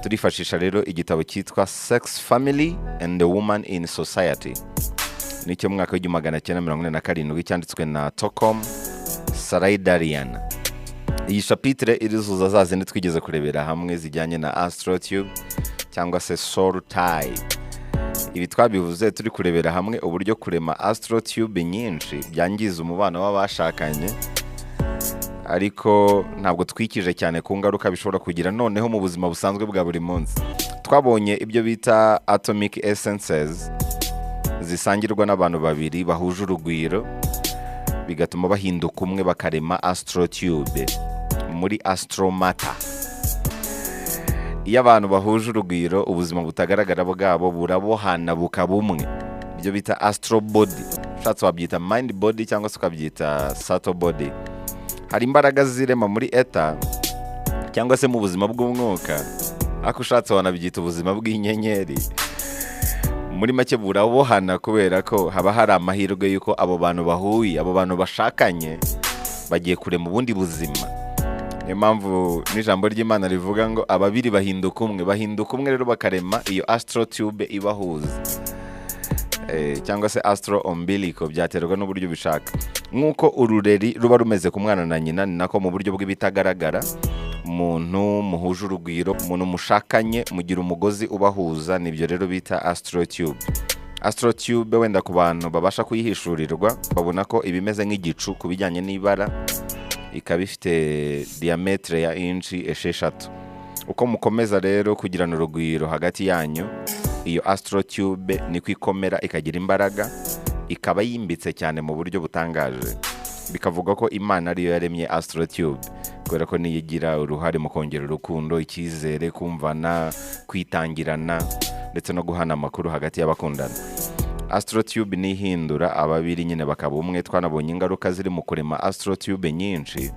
turifashisha rero igitabo cyitwa Sex, Family and the Woman in Society, nicyo mwaka w'1947 cyanditswe na Tocom Saraydarian. Iyi chapitre irizuza zazindi twigeze kurebera hamwe zijyanye na astro tube cyangwa se soul tie. Ibi twabivuze turi kurebera hamwe uburyo kurema astro tube nyinshi byangiza umubano w'abashakanye, ariko ntabwo twikije cyane ku ngaruka bishobora kugira noneho mu buzima busanzwe bwa buri munsi. Twabonye ibyo bita atomic essences zisangirwa n'abantu babiri bahuje urugwiro, bigatuma bahinduka umwe bakarema astro tube muri astro matter. Iyo abantu bahuje urugwiro, ubuzima butagaragara bwabo burabohana bukaba umwe, ibyo bita astro body. Ushatse wabyita mind body cyangwa se ukabyita subtle body. Hari imbaraga zirema muri eta cyangwa se mu buzima bw'umwuka, ariko ushatse wanabyita ubuzima bw'inyenyeri. Muri make burabohana kubera ko haba hari amahirwe yuko abo bantu bahuye, abo bantu bashakanye bagiye kurema ubundi buzima. Niyo mpamvu n'ijambo ry'Imana rivuga ngo ababiri bahinduka umwe rero bakarema iyo astro tube ibahuza, cyangwa se astro umbilical, byaterwa n'uburyo bishaka. Nk'uko urureri ruba rumeze ku mwana na nyina, ni nako mu buryo bw'ibitagaragara umuntu muhuje urugwiro, umuntu mushakanye mugira umugozi ubahuza, nibyo rero bita astro tube. Astro tube wenda ku bantu babasha kuyihishurirwa babona ko ibimeze nk'igicu ku bijyanye n'ibara, ikaba ifite diametre ya inchi 6. Uko mukomeza rero kugirana urugwiro hagati yanyu, iyo astro tube niko ikomera ikagira imbaraga, ikaba yimbitse cyane mu buryo butangaje. Bikavuga ko Imana ariyo yaremye astro tube, kubera ko niyo igira uruhare mu kongera urukundo, icyizere, kumvana, kwitangirana ndetse no guhana amakuru hagati y'abakundana. Astro tube ni ihindura ababiri nyine bakaba umwe. Twanabonye ingaruka ziri mu kurema astro tube nyinshi.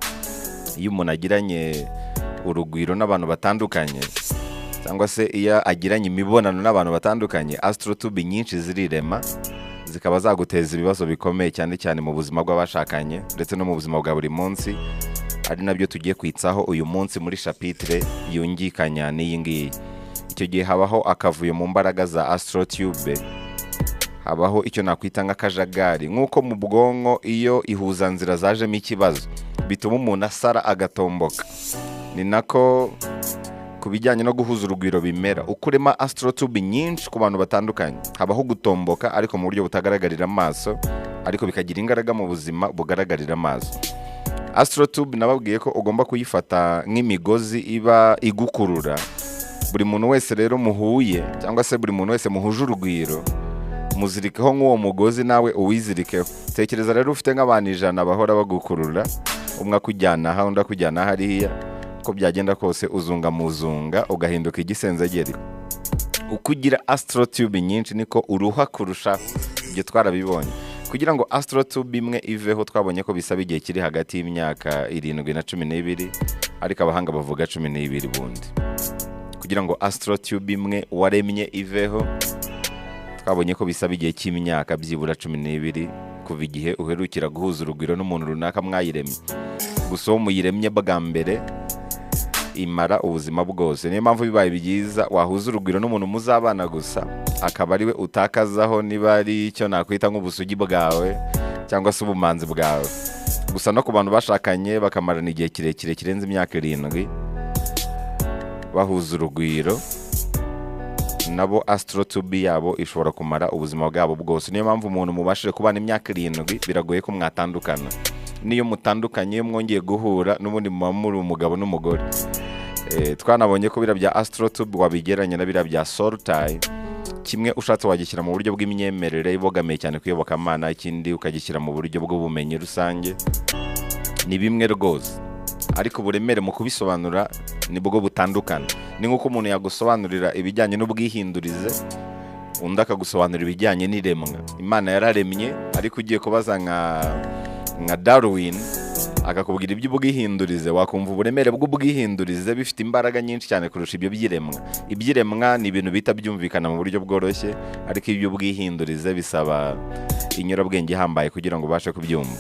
Iyo umuntu agiranye urugwiro n'abantu batandukanye, cyangwa se iyo agiranye imibonano n'abantu batandukanye, astro tube nyinshi zirirema, zikaba zaguteza ibibazo bikomeye cyane cyane mu buzima bw'abashakanye ndetse no mu buzima bwa buri munsi. Ari nabyo tugiye kwitsaho uyu munsi muri chapitre yungikanya n'iyi ngiyi. Icyo gihe habaho akavuyo mu mbaraga za astro tube, habaho icyo nakwita nk'akajagari. Nk'uko mu bwonko iyo ihuzanzira zajemo ikibazo bituma umuntu asara agatomboka, ni nako ku bijyanye no guhuza urugwiro bimera. Ukurema astro tube nyinshi ku bantu batandukanye, habaho gutomboka ariko mu buryo butagaragarira amaso, ariko bikagira ingaruka mu buzima bugaragarira amaso. Astro tube nababwiye ko ugomba kuyifata nk'imigozi iba igukurura. Buri muntu wese rero muhuye, cyangwa se buri muntu wese muhuje urugwiro, muzirikeho nk'uwo mugozi, nawe uwizirikeho. Tekereza rero ufite nk'abantu 100 bahora bagukurura, umwe akujyana aha undi akujyana hariya, uko byagenda kose uzunga muzunga ugahinduka igisenzegeri. Uko ugira astro tube nyinshi niko uruha kurushaho. Ibyo twarabibonye. Kugira ngo astro tube imwe iveho, twabonye ko bisaba igihe kiri hagati y'imyaka 7 na 12, ariko abahanga bavuga 12 bundi. Kugira ngo astro tube imwe waremye iveho, twabonye ko bisaba igihe cy'imyaka byibura 12 kuva igihe uherukira guhuza urugwiro n'umuntu runaka mwayiremye. Gusa uwo muyiremye bwa mbere imara ubuzima bwose. Niyo mpamvu bibaye byiza wahuza urugwiro n'umuntu muzabana gusa, akaba ariwe utakazaho niba ari icyo nakwita nk'ubusugi bwawe cyangwa se ubumanzi bwawe. Gusa no ku bantu bashakanye bakamarana igihe kirekire kirenze imyaka 7 bahuza urugwiro, nabo astro tube yabo ishobora kumara ubuzima bwabo bwose. Niyo mpamvu umuntu mubashije kubana imyaka 7 biragoye ko mwatandukana. Niyo mutandukanye mwongeye guhura n'ubundi muba muri umugabo n'umugore. Twanabonye ko bira bya astro tube wabigeranya na bira bya soul tie. Kimwe ushatse wagishyira mu buryo bw'imyemerere ibogamiye cyane kuyoboka Imana, ikindi ukagishyira mu buryo bw'ubumenyi rusange. Ni bimwe rwose, ariko uburemere mu kubisobanura nibwo butandukana. Ni nk'uko umuntu yagusobanurira ibijyanye n'ubwihindurize, undi akagusobanurira ibijyanye n'iremwa. Imana yararemye, ariko ugiye kubaza nka Darwin akakubwira iby'ubwihindurize, wakumva uburemere bw'ubwihindurize bifite imbaraga nyinshi cyane kurusha ibyo by'iremwa. Iby'iremwa ni ibintu bita byumvikana mu buryo bworoshye, ariko iby'ubwihindurize bisaba inyurabwenge ihambaye kugira ngo ubashe kubyumva.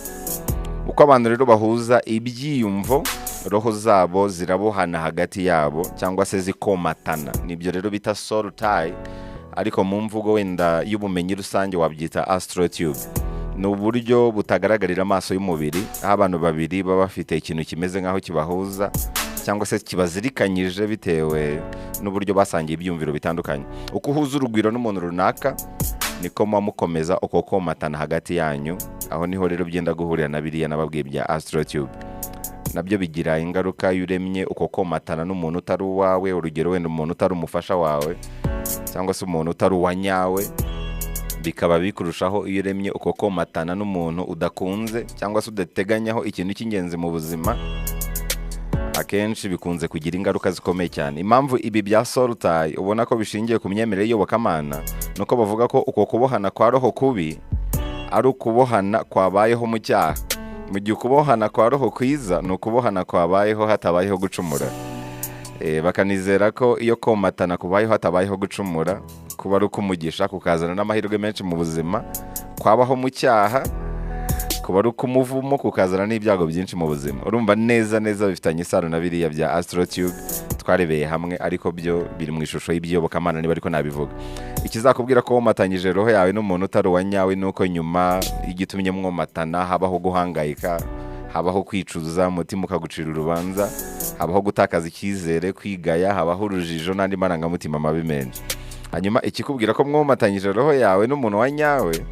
Uko abantu rero bahuza ibyiyumvo roho zabo zirabohana hagati yabo cyangwa se zikomatana. Nibyo rero bita soul tie, ariko mu mvugo wenda y'ubumenyi rusange wabyita astro tube. Ni uburyo butagaragarira amaso y'umubiri, aho abantu babiri baba bafite ikintu kimeze nk'aho kibahuza cyangwa se kibazirikanyije bitewe n'uburyo basangiye ibyumviro bitandukanye. Uko uhuza urugwiro n'umuntu runaka niko muba mukomeza uko komatana hagati yanyu. Aho niho rero byenda guhurira na biriya nababwiye bya astro tube. Nabyo bigira ingaruka iyo uremye uko komatana n'umuntu utari uwawe. Urugero wenda umuntu utari umufasha wawe cyangwa se umuntu utari uwa nyawe, bikaba bikurushaho iyo uremye uko komatana n'umuntu udakunze cyangwa se udateganyaho ikintu cy'ingenzi mu buzima. Akenshi bikunze kugira ingaruka zikomeye cyane. Impamvu ibi bya soul tie ubona ko bishingiye ku myemerere y'iyobokamana nuko bavuga ko uko kubohana kwa roho kubi ari ukubohana kwabayeho mu cyaha, mu gihe ukubohana kwa roho kwiza ni ukubohana kwabayeho hatabayeho gucumura. Bakanizera ko iyo komatana kubayeho hatabayeho gucumura kuba ari ukumugisha, kukazana n'amahirwe menshi mu buzima. Kwabaho mu cyaha kuba ari ukumuvumo, kukazana n'ibyago byinshi mu buzima. Urumva neza bifitanye isano na biriya bya astro tube twarebeye hamwe, ariko byo biri mu ishusho y'ibyobokamana niba ariko nabivuga. Ikizakubwira ko womatanyije roho yawe n'umuntu utari uwa nyawe nuko nyuma igitumye mwomatana habaho guhangayika, habaho kwicuza, umutima ukagucira urubanza, habaho gutakaza icyizere, kwigaya, habaho urujijo n'andi marangamutima mabi menshi. Hanyuma ikikubwira ko mwomatanyije roho yawe n'umuntu wa nyawe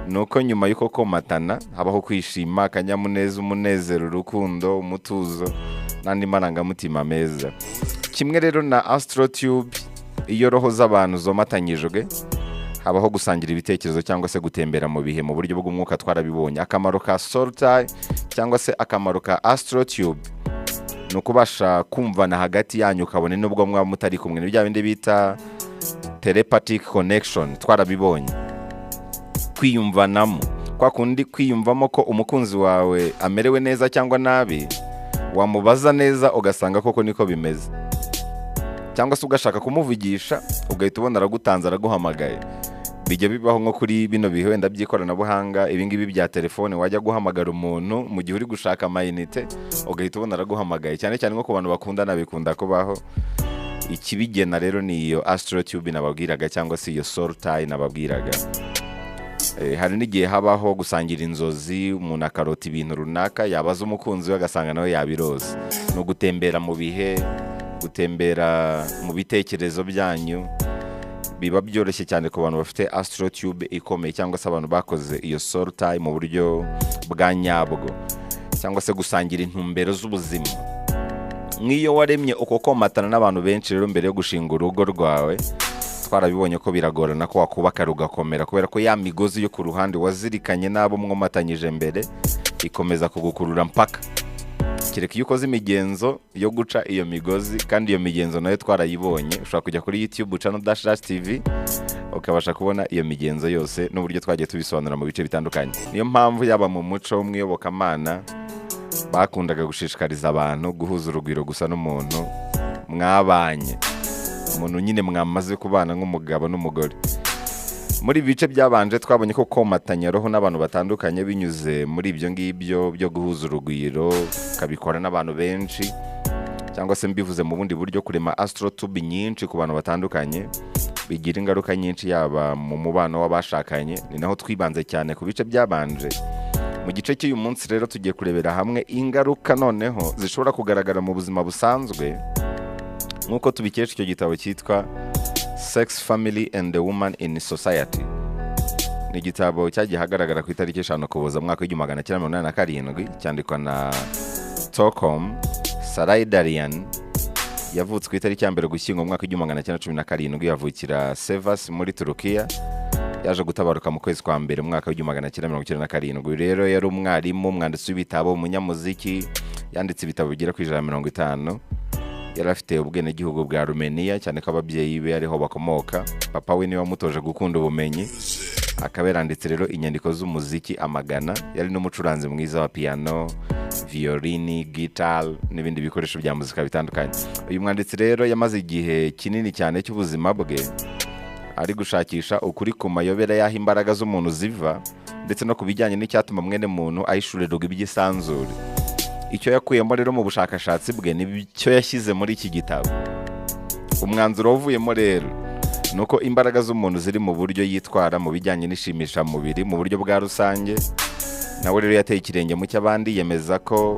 nuko nyuma y'uko komatana habaho kwishima, akanyamuneza, umunezero, urukundo, umutuzo n'andi marangamutima meza. Kimwe rero na astro tube, iyo roho z'abantu zomatanyijwe habaho gusangira ibitekerezo cyangwa se gutembera mu bihe mu buryo bw'umwuka. Twarabibonye akamaro ka soul tie cyangwa se akamaro ka astro tube ni ukubasha kumvana hagati yanyu, ukabone nubwo mwaba mutari kumwe. Ni bya bindi bita telepathic connection. Twarabibonye kwiyumvanamo, kwa kundi kwiyumvamo ko umukunzi wawe amerewe neza cyangwa nabi, wamubaza neza ugasanga koko niko bimeze, cyangwa se ugashaka kumuvugisha ugahita ubona aragutanze, araguhamagaye. Bijya bibaho nko kuri bino bihe wenda by'ikoranabuhanga, ibingibi bya telefone, wajya guhamagara umuntu mu gihe uri gushaka amayinite ugahita ubona araguhamagaye, cyane cyane nko ku bantu bakundana bikunda kubaho. Ikibigena rero ni iyo astro tube nababwiraga cyangwa se iyo soul tie nababwiraga. Hari n'igihe habaho gusangira inzozi, umuntu akarota ibintu runaka, yabaza umukunzi we agasanga nawe yabirose. No gutembera mu bihe, gutembera mu bitekerezo byanyu, biba byoroshye cyane ku bantu bafite astro tube ikomeye cyangwa se abantu bakoze iyo soul tie mu buryo bwa nyabwo, cyangwa se gusangira intumbero z'ubuzima. Nk'iyo waremye uko komatana n'abantu benshi rero mbere yo gushinga urugo rwawe, twarabibonye ko biragorana ko wakubaka rugakomera, kubera ko ya migozi yo ku ruhande wazirikanye n'abo mwomatanyije mbere ikomeza kugukurura mpaka. Kereka iyo ukoze imigenzo yo guca iyo migozi, kandi iyo migenzo nayo twarayibonye. Ushobora kujya kuri YouTube channel _TV ukabasha kubona iyo migenzo yose n'uburyo twagiye tubisobanura mu bice bitandukanye. Niyo mpamvu yaba mu muco w'umwiyobokamana bakundaga gushishikariza abantu guhuza urugwiro gusa n'umuntu mwabanye, umuntu nyine mwamaze kubana nk'umugabo n'umugore. Muri bice byabanje twabonye ko komatanya roho n'abantu batandukanye binyuze muri ibyo ngibyo byo guhuza urugwiro, kabikora n'abantu benshi, cyangwa se mbivuze mu bundi buryo kurema astro tube nyinshi ku bantu batandukanye bigira ingaruka nyinshi yaba mu mubano w'abashakanye. Ni naho twibanze cyane ku bice byabanje. Mu gice cy'uyu munsi rero tugiye kurebera hamwe ingaruka noneho zishobora kugaragara mu buzima busanzwe, nk'uko tubikesha icyo gitabo cyitwa Sex, Family and the Woman in Society. Ni igitabo cyagiye hagaragara ku itariki 5 Ukuboza mwaka w'1987, cyandikwa na Stockholm Sarai Darian. Yavutse ku itariki ya 1 Ugushyingo mwaka w'1917, yavukira Sevas muri Turukiya. Yaje gutabaruka mu kwezi kwa mbere mwaka w'1997. Rero yari umwarimu, umwanditsi w'ibitabo, umunyamuziki, yanditse ibitabo bigera ku 150. Yari afite ubwenegihugu bwa Romania, cyane ko ababyeyi be ariho bakomoka. Papa we niwe wamutoje gukunda ubumenyi, akaba yaranditse rero inyandiko z'umuziki amagana. Yari n'umucuranzi mwiza wa piano, violini, guitar n'ibindi bikoresho bya muzika bitandukanye. Uyu mwanditsi rero yamaze igihe kinini cyane cy'ubuzima bwe ari gushakisha ukuri ku mayobera y'aho imbaraga z'umuntu ziva, ndetse no ku bijyanye n'icyatuma mwene muntu ahishurirwa iby'isanzure. icyo yakuyemo rero mu bushakashatsi bwe nicyo yashyize muri iki gitabo. Umwanzuro wavuyemo rero ni uko imbaraga z'umuntu ziri mu buryo yitwara mu bijyanye n'ishimishamubiri mu buryo bwa rusange. Nawe rero yateye ikirenge mu cy'abandi, yemeza ko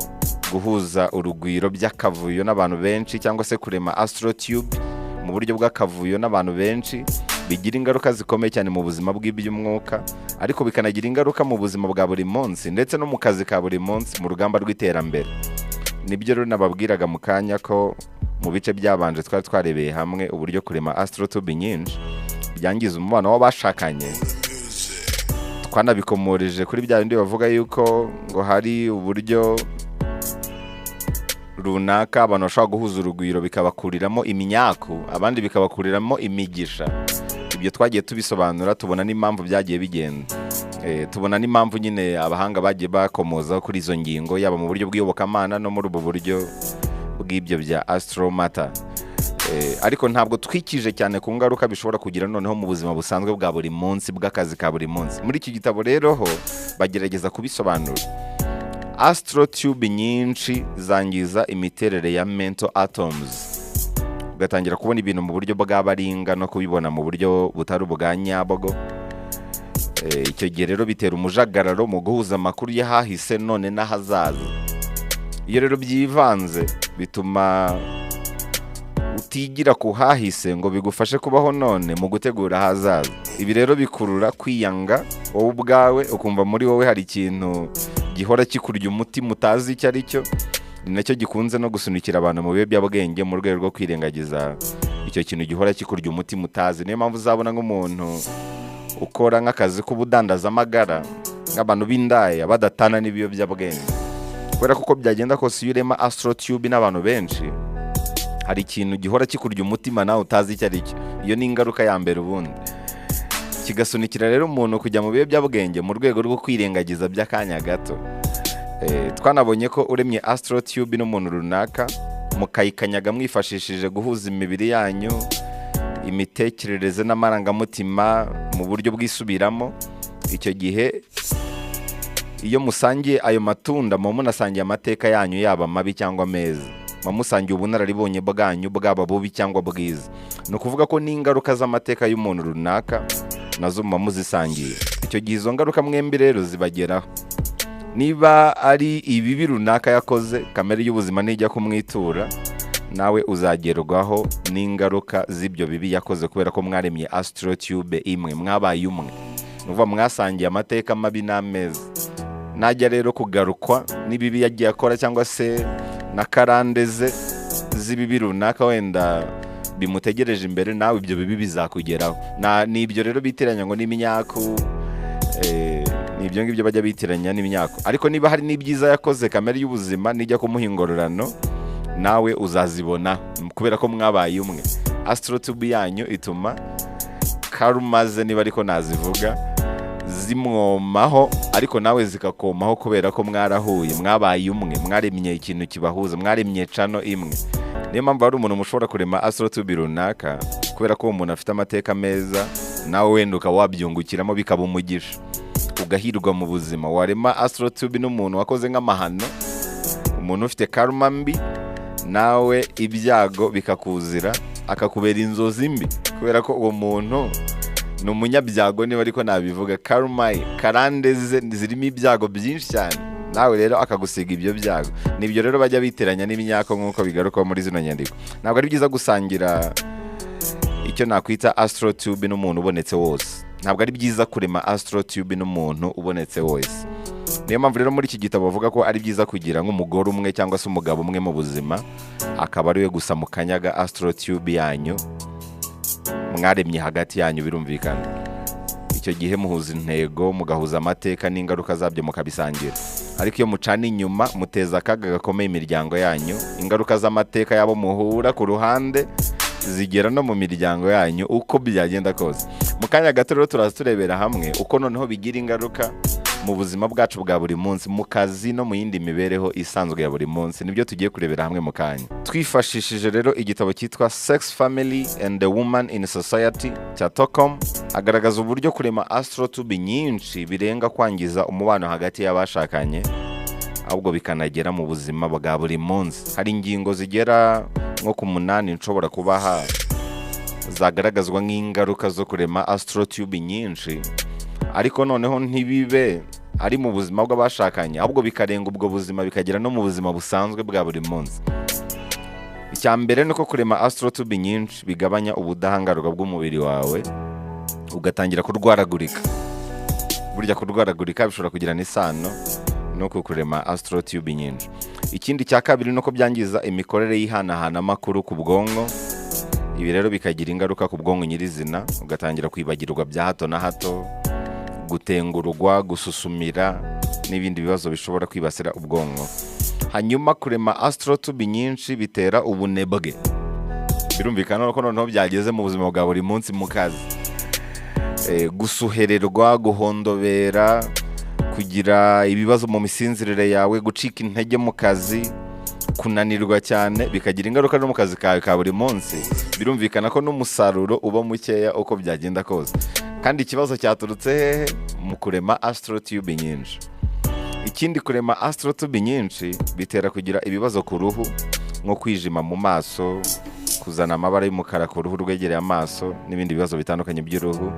guhuza urugwiro by'akavuyo n'abantu benshi cyangwa se kurema astro tube mu buryo bw'akavuyo n'abantu benshi bigira ingaruka zikomeye cyane mu buzima bw'iby'umwuka, ariko bikanagira ingaruka mu buzima bwa buri munsi ndetse no mu kazi ka buri munsi mu rugamba rw'iterambere. Nibyo rero nababwiraga mu kanya ko mu bice byabanje twari twarebeye hamwe uburyo kurema astro tube nyinshi byangiza umubano w'abashakanye. Twanabikomoreje kuri bya bindi bavuga yuko ngo hari uburyo runaka abantu bashobora guhuza urugwiro bikabakuriramo imyaku, abandi bikabakuriramo imigisha. Ibyo twagiye tubisobanura, tubona n'impamvu byagiye bigenda. Tubona n'impamvu nyine abahanga bagiye bakomoza kuri izo ngingo, yaba mu buryo bw'iyobokamana no muri ubu buryo bw'ibyo bya astro matter. Ariko ntabwo twikije cyane ku ngaruka bishobora kugira noneho mu buzima busanzwe bwa buri munsi bw'akazi ka buri munsi. Muri iki gitabo rero ho bagerageza kubisobanura. Astro tube nyinshi zangiza imiterere ya mental atoms, ugatangira kubona ibintu mu buryo bw'abaringa no kubibona mu buryo butari ubwa nyabwo. Icyo gihe rero bitera umujagararo mu guhuza amakuru y'ahahise none n'ahazaza. Iyo rero byivanze bituma utigira ku hahise ngo bigufashe kubaho none mu gutegura ahazaza. Ibi rero bikurura kwiyanga wowe ubwawe, ukumva muri wowe hari ikintu gihora kikurya umutima utazi icyo ari cyo. Ni nacyo gikunze no gusunikira abantu mu biyobyabwenge mu rwego rwo kwirengagiza icyo kintu gihora kikurya umutima utazi. Niyo mpamvu uzabona nk'umuntu ukora nk'akazi k'ubudandazamagara, nk'abantu b'indaya badatana n'ibiyobyabwenge, kubera ko uko byagenda kose iyo urema astro tube n'abantu benshi hari ikintu gihora kikurya umutima nawe utazi icyo ari cyo. Iyo ni ingaruka ya mbere ubundi, kigasunikira rero umuntu kujya mu biyobyabwenge mu rwego rwo kwirengagiza by'akanya gato. Twanabonye ko uremye astro tube n'umuntu runaka mukayikanyaga mwifashishije guhuza imibiri yanyu, imitekerereze n'amarangamutima mu buryo bwisubiramo. Icyo gihe iyo musangiye ayo matunda muba munasangiye amateka yanyu, yaba mabi cyangwa meza. Muba musangiye ubunararibonye bwanyu, bwaba bubi cyangwa bwiza. Ni ukuvuga ko n'ingaruka z'amateka y'umuntu runaka nazo muba muzisangiye. Icyo gihe izo ngaruka mwembi rero zibageraho. Niba ari ibibi runaka yakoze, kamere y'ubuzima nijya kumwitura, nawe uzagerwaho n'ingaruka z'ibyo bibi yakoze, kubera ko mwaremye astro tube imwe, mwabaye umwe. Nuva mwasangiye amateka mabi n'ameza. Najya rero kugarukwa n'ibibi yagiye akora cyangwa se na karande ze z'ibibi runaka wenda bimutegereje imbere, nawe ibyo bibi bizakugeraho. Ni ibyo rero bitiranya ngo n'imyaku, ni ibyo ngibyo bajya bitiranya n'imyaku. Ariko niba hari n'ibyiza yakoze, kamere y'ubuzima nijya kumuha ingororano, nawe uzazibona kubera ko mwabaye umwe. Astro tube yanyu ituma karma ze, niba ariko nazivuga, zimwomaho, ariko nawe zikakomaho kubera ko mwarahuye, mwabaye umwe, mwaremye ikintu kibahuza, mwaremye cano imwe. Niyo mpamvu hari umuntu mushobora kurema astro tube runaka, kubera ko umuntu afite amateka meza, nawe wenda ukaba wabyungukiramo bikaba umugisha, ugahirwa mu buzima. Warema astro tube n'umuntu wakoze nk'amahano, umuntu ufite karma mbi, nawe ibyago bikakuzira, akakubera inzozi mbi, kubera ko uwo muntu ni umunyabyago, niba ariko nabivuga. Karma ye, karande ze zirimo ibyago byinshi cyane, nawe rero akagusiga ibyo byago. Nibyo rero bajya biteranya n'imyako nk'uko bigaruka muri zino nyandiko. Ntabwo ari byiza gusangira icyo nakwita astro tube n'umuntu ubonetse wose. Ntabwo ari byiza kurema astro tube n'umuntu ubonetse wese. Niyo mpamvu rero muri iki gitabo bavuga ko ari byiza kugira nk'umugore umwe cyangwa se umugabo umwe mu buzima, akaba ariwe gusa mukanyaga astro tube yanyu, mwaremye hagati yanyu, birumvikana. Icyo gihe muhuza intego, mugahuza amateka n'ingaruka zabyo mukabisangira. Ariko iyo mucana inyuma, muteza akaga gakomeye imiryango yanyu. Ingaruka z'amateka yabo muhura ku ruhande zigera no mu miryango yanyu uko byagenda kose. Mu kanya gato rero turaza turebera hamwe uko noneho bigira ingaruka mu buzima bwacu bwa buri munsi, mu kazi no mu yindi mibereho isanzwe ya buri munsi. Nibyo tugiye kurebera hamwe mu kanya, twifashishije rero igitabo cyitwa Sex, Family and the Woman in Society cya Tocom. Agaragaza uburyo kurema astro tube nyinshi birenga kwangiza umubano hagati y'abashakanye, ahubwo bikanagera mu buzima bwa buri munsi. Hari ingingo zigera nko ku 8 nshobora kubaha zagaragazwa nk'ingaruka zo kurema astro tube nyinshi, ariko noneho ntibibe ari mu buzima bw'abashakanye, ahubwo bikarenga ubwo buzima bikagera no mu buzima busanzwe bwa buri munsi. Icya mbere ni uko kurema astro tube nyinshi bigabanya ubudahangarwa bw'umubiri wawe, ugatangira kurwaragurika. Burya kurwaragurika bishobora kugirana isano no kurema astro tube nyinshi. Ikindi cya kabiri ni uko byangiza imikorere y'ihanahana amakuru ku bwonko. Ibi rero bikagira ingaruka ku bwonko nyirizina, ugatangira kwibagirwa bya hato na hato, gutengurwa, gususumira n'ibindi bibazo bishobora kwibasira ubwonko. Hanyuma kurema astro tube nyinshi bitera ubunebwe. Birumvikana ko noneho byageze mu buzima bwa buri munsi mu kazi. Gusuhererwa, guhondobera, kugira ibibazo mu misinzirire yawe, gucika intege mu kazi, kunanirwa cyane, bikagira ingaruka no mu kazi kawe ka buri munsi. Birumvikana ko n'umusaruro uba mukeya uko byagenda kose. Kandi ikibazo cyaturutse hehe? Mu kurema astro tube nyinshi. Ikindi, kurema astro tube nyinshi bitera kugira ibibazo ku ruhu, nko kwijima mu maso, kuzana amabara y'umukara ku ruhu rwegereye amaso n'ibindi bibazo bitandukanye by'uruhu.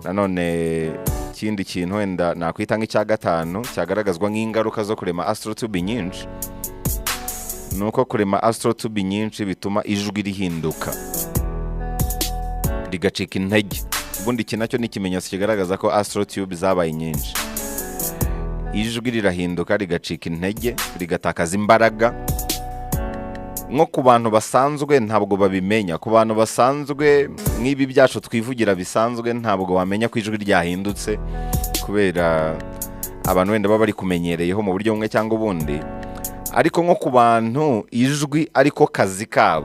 Nanone ikindi kintu wenda nakwita nk'icya gatanu cyagaragazwa nk'ingaruka zo kurema astro tube nyinshi, ni uko kurema astro tube nyinshi bituma ijwi rihinduka, rigacika intege. Ubundi iki nacyo ni ikimenyetso kigaragaza ko astro tube zabaye nyinshi. Ijwi rirahinduka, rigacika intege, rigatakaza imbaraga. Nko ku bantu basanzwe ntabwo babimenya. Ku bantu basanzwe nk'ibi byacu twivugira bisanzwe, ntabwo wamenya ko ijwi ryahindutse, kubera abantu wenda baba bari kumenyereyeho mu buryo bumwe cyangwa ubundi. Ariko nko ku bantu ijwi ariko kazi kabo,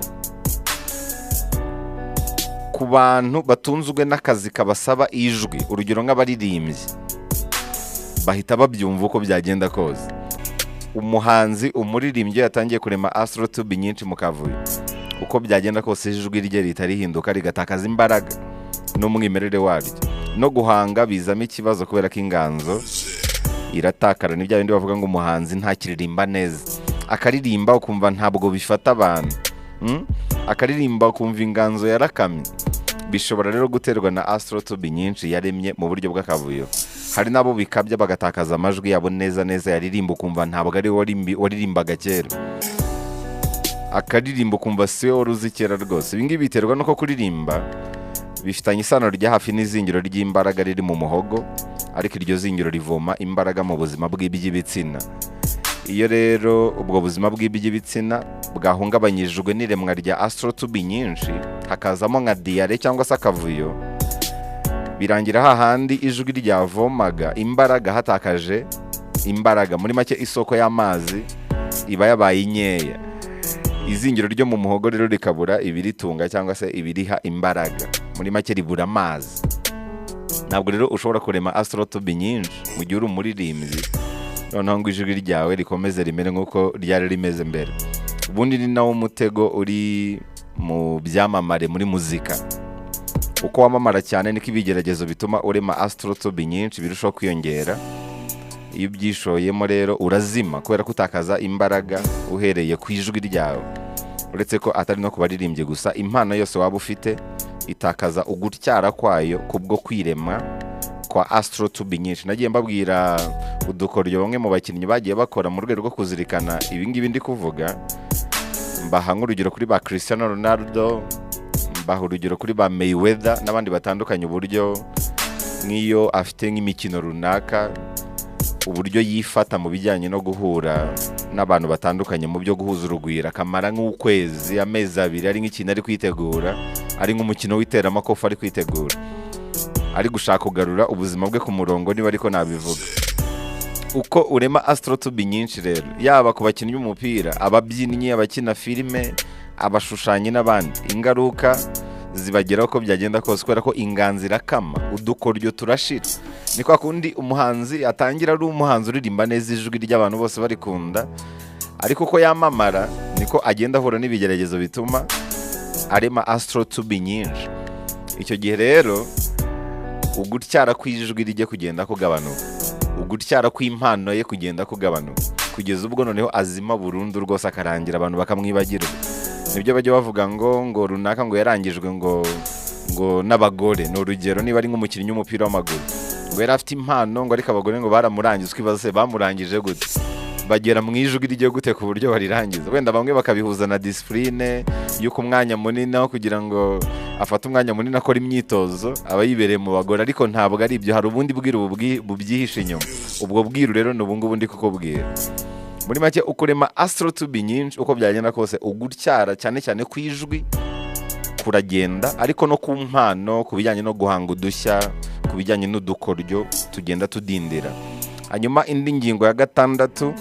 ku bantu batunzwe n'akazi kabasaba ijwi, urugero nk'abaririmbyi, bahita babyumva uko byagenda kose. Umuhanzi, umuririmbyi yatangiye kurema astro tube nyinshi mu kavuyo, uko byagenda kose ijwi rye rihita rihinduka, rigatakaza imbaraga n'umwimerere waryo. No guhanga bizamo ikibazo kubera ko inganzo iratakara. Ni bya bindi bavuga ngo umuhanzi ntakiririmba neza, akaririmba ukumva ntabwo bifata abantu, akaririmba ukumva inganzo yarakamye. Bishobora rero guterwa na astro tube nyinshi yaremye mu buryo bw'akavuyo. Hari nabo bikabya bagatakaza amajwi yabo neza neza, yaririmba ukumva ntabwo ari waririmbaga kera, akaririmba ukumva si we wari uzi kera rwose. Ibi ngibi biterwa nuko kuririmba bifitanye isano rya hafi n'izingiro ry'imbaraga riri mu muhogo, ariko iryo zingiro rivoma imbaraga mu buzima bw'iby'ibitsina. Iyo rero ubwo buzima bw'iby'ibitsina bwahungabanyijwe n'iremwa rya astro tube nyinshi, hakazamo nka diyare cyangwa se akavuyo, birangira hahandi ijwi ryavomaga imbaraga hatakaje imbaraga. Muri make isoko y'amazi iba yabaye nkeya, izingiro ryo mu muhogo rero rikabura ibiritunga cyangwa se ibiriha imbaraga. Muri make ribura amazi. Ntabwo rero ushobora kurema astro tube nyinshi mu gihe uri umuririmbyi noneho ngo ijwi ryawe rikomeze rimere nk'uko ryari rimeze mbere. Ubundi ni nawo mutego uri mu byamamare muri muzika. Uko wamamara cyane niko ibigeragezo bituma urema astro tube nyinshi birushaho kwiyongera. Iyo ubyishoyemo rero urazima, kubera ko utakaza imbaraga uhereye ku ijwi ryawe. Uretse ko atari no kubaririmbye gusa, impano yose waba ufite itakaza ugutyara kwayo kubwo kwirema kwa astro tube nyinshi. Nagiye mbabwira udukoryo bamwe mu bakinnyi bagiye bakora mu rwego rwo kuzirikana ibi ngibi ndi kuvuga. Mbaha nk'urugero kuri ba Cristiano Ronaldo, mbaha urugero kuri ba Mayweather n'abandi batandukanye, uburyo nk'iyo afite nk'imikino runaka, uburyo yifata mu bijyanye no guhura n'abantu batandukanye mu byo guhuza urugwiro, akamara nk'ukwezi, amezi abiri ari nk'ikintu ari kwitegura, ari nk'umukino w'iteramakofe ari kwitegura, ari gushaka kugarura ubuzima bwe ku murongo, niba ariko nabivuga. Uko urema astro tube nyinshi rero, yaba ku bakinnyi b'umupira, ababyinnyi, abakina filime, abashushanyi n'abandi, ingaruka zibageraho uko byagenda kose, kubera ko inganzo irakama, udukoryo turashira. Ni kwa kundi umuhanzi atangira ari umuhanzi uririmba neza, ijwi ry'abantu bose barikunda, ariko uko yamamara niko agenda ahura n'ibigeragezo bituma arema astro tube nyinshi. Icyo gihe rero ugutyara kw'ijwi rijye kugenda kugabanuka, ugutyara kw'impano ye kugenda kugabanuka, kugeza ubwo noneho azima burundu rwose akarangira abantu bakamwibagirwa. Nibyo bajya bavuga ngo runaka ngo yarangijwe ngo n'abagore. Ni urugero, niba ari nk'umukinnyi w'umupira w'amaguru ngo yari afite impano ngo ariko abagore ngo baramurangije, twibaza se bamurangije gute, bagera mu ijwi ryo gute ku buryo barirangiza. Wenda bamwe bakabihuza na discipline y'uko umwanya munini aho kugira ngo afate umwanya munini akora imyitozo aba yibereye mu bagore, ariko ntabwo ari ibyo. Hari ubundi bwiru bubyihishe inyuma. Ubwo bwiru rero ni ubungubu ndi kukubwira. Muri make, ukurema astro tube nyinshi uko byagenda kose, ugutyara cyane cyane ku ijwi kuragenda, ariko no ku mpano, ku bijyanye no guhanga udushya, ku bijyanye n'udukoryo tugenda tudindira. Hanyuma indi ngingo ya 6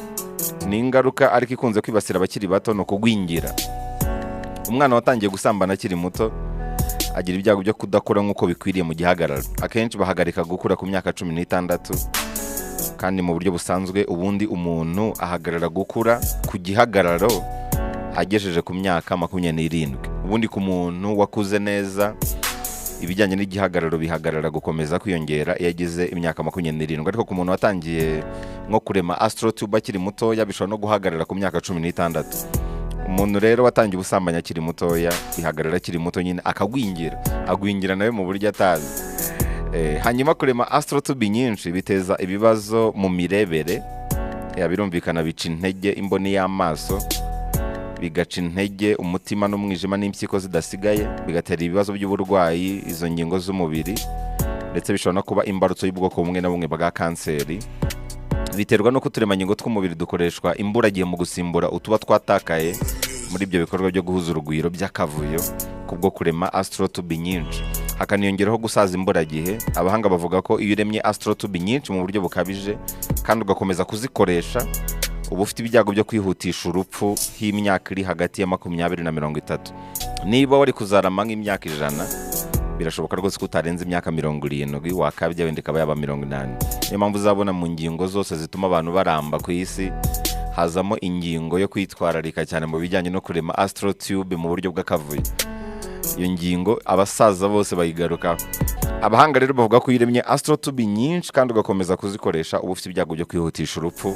ni ingaruka ariko ikunze kwibasira abakiri bato, no kugwingira. Umwana watangiye gusambana akiri muto agira ibyago byo kudakura nk'uko bikwiriye mu gihagararo. Akenshi bahagarika gukura ku myaka 16, kandi mu buryo busanzwe ubundi umuntu ahagarara gukura ku gihagararo agejeje ku myaka 27. Ubundi ku muntu wakuze neza, ibijyanye n'igihagararo bihagarara gukomeza kwiyongera iyo ageze imyaka 27, ariko ku muntu watangiye nko kurema astro tube akiri mutoya bishobora no guhagarara ku myaka 16. Umuntu rero watangiye ubusambanyi akiri mutoya bihagarara akiri muto nyine agwingira nawe mu buryo atazi. Hanyuma kurema astro tube nyinshi biteza ibibazo mu mirebere, birumvikana bica intege imboni y'amaso, bigaca intege umutima n'umwijima n'impyiko zidasigaye, bigatera ibibazo by'uburwayi izo ngingo z'umubiri, ndetse bishobora no kuba imbarutso y'ubwoko bumwe na bumwe bwa kanseri. Biterwa no kuturemangingo tw'umubiri dukoreshwa imburagihe mu gusimbura utuba twatakaye muri ibyo bikorwa byo guhuza urugwiro by'akavuyo kubwo kurema astro tube nyinshi. Hakaniyongeraho gusaza imburagihe. Abahanga bavuga ko iyo uremye astro tube nyinshi mu buryo bukabije kandi ugakomeza kuzikoresha, uba ufite ibyago byo kwihutisha urupfu h'imyaka iri hagati ya 20 na 30. Niba wari kuzarama nk'imyaka 100, birashoboka rwose ko utarenze imyaka 70, wakabya wenda ikaba yaba 80. Niyo mpamvu uzabona mu ngingo zose zituma abantu baramba ku isi hazamo ingingo yo kwitwararika cyane mu bijyanye no kurema astro tube mu buryo bw'akavuyo. Iyo ngingo abasaza bose bayigarukaho. Abahanga rero bavuga ko iyo uremye astro tube nyinshi kandi ugakomeza kuzikoresha, uba ufite ibyago byo kwihutisha urupfu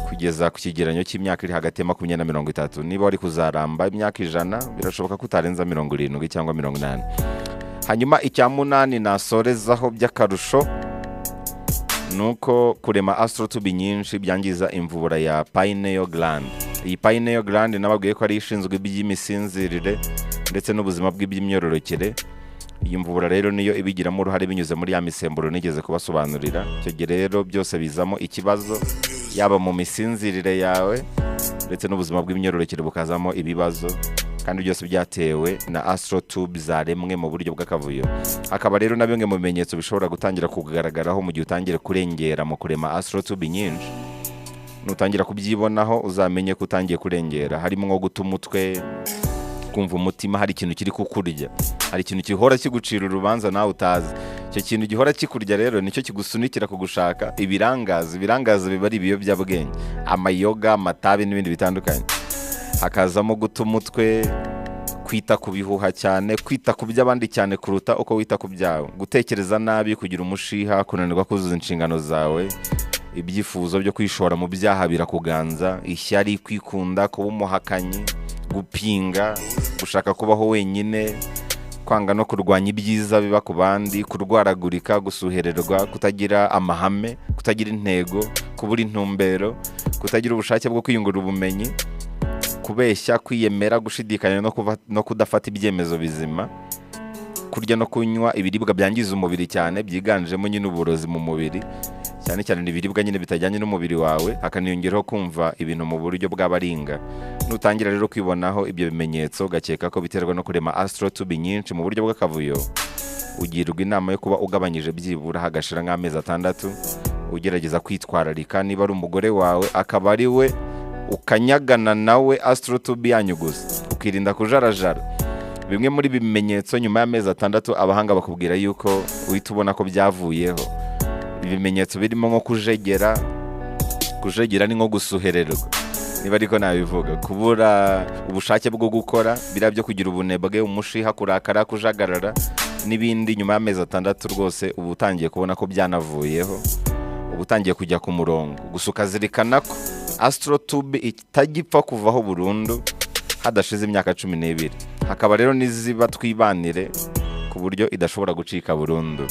kugeza ku kigereranyo cy'imyaka iri hagati ya 20 na 30. Niba wari kuzaramba imyaka 100, birashoboka ko utarenza 70 cyangwa 80. Hanyuma icya 8 nasorezaho by'akarusho nuko kurema astro tube nyinshi byangiza imvubura ya pineal gland. Iyi pineal gland nababwiye ko ari ishinzwe iby'imisinzirire ndetse n'ubuzima bw'iby'imyororokere. Iyi mvubura rero niyo ibigiramo uruhare binyuze muri ya misemburo nigeze kubasobanurira. Icyo gihe rero byose bizamo ikibazo, yaba mu misinzirire yawe ndetse n'ubuzima bw'imyororokere bukazamo ibibazo, kandi byose byatewe na astro tube zaremwe mu buryo bw'akavuyo. Akaba rero na bimwe mu bimenyetso bishobora gutangira kugaragaraho mu gihe utangira kurengera mu kurema astro tube nyinshi. Nutangira kubyibonaho uzamenye ko utangiye kurengera. Harimo nko guta umutwe, kumva umutima hari ikintu kiri kukurya, hari ikintu gihora kigucira urubanza nawe utazi. Icyo kintu gihora kikurya rero nicyo kigusunikira kugushaka ibirangaza. Ibirangaza biba ari ibiyobyabwenge, amayoga, amatabi n'ibindi bitandukanye. Hakazamo guta umutwe, kwita ku bihuha cyane, kwita ku by'abandi cyane kuruta uko wita ku byawe, gutekereza nabi, kugira umushiha, kunanirwa kuzuza inshingano zawe, ibyifuzo byo kwishora mu byaha birakuganza, ishyari, kwikunda, kuba umuhakanyi, gupinga, gushaka kubaho wenyine, kwanga no kurwanya ibyiza biba ku bandi, kurwaragurika, gusuhererwa, kutagira amahame, kutagira intego, kubura intumbero, kutagira ubushake bwo kwiyungura ubumenyi, kubeshya, kwiyemera, gushidikanya no kudafata ibyemezo bizima, kurya no kunywa ibiribwa byangiza umubiri cyane, byiganjemo nyine uburozi mu mubiri, cyane cyane ibiribwa nyine bitajyanye n'umubiri wawe. Hakaniyongeraho kumva ibintu mu buryo bw'abaringa. Nutangira rero kwibonaho ibyo bimenyetso ugakeka ko biterwa no kurema astro tube nyinshi mu buryo bw'akavuyo, ugirwa inama yo kuba ugabanyije byibura hagashira nk'amezi 6, ugerageza kwitwararika. Niba ari umugore wawe akaba ari we ukanyagana nawe astro tube yanyu gusa, ukirinda kujarajara. Bimwe muri bimenyetso nyuma y'amezi 6 abahanga bakubwira yuko uhita ubona ko byavuyeho. Ibimenyetso birimo nko kujegera ni nko gusuhererwa, niba ariko nabivuga, kubura ubushake bwo gukora, bira byo kugira ubunebwe, umushiha, kurakara, kujagarara n'ibindi. Nyuma y'amezi 6 rwose uba utangiye kubona ko byanavuyeho. uba utangiye kujya ku murongo. Gusa ukazirikana ko astro tube itagipfa kuvaho burundu hadashize imyaka 12. Hakaba rero n'iziba twibanire ku buryo idashobora gucika burundu.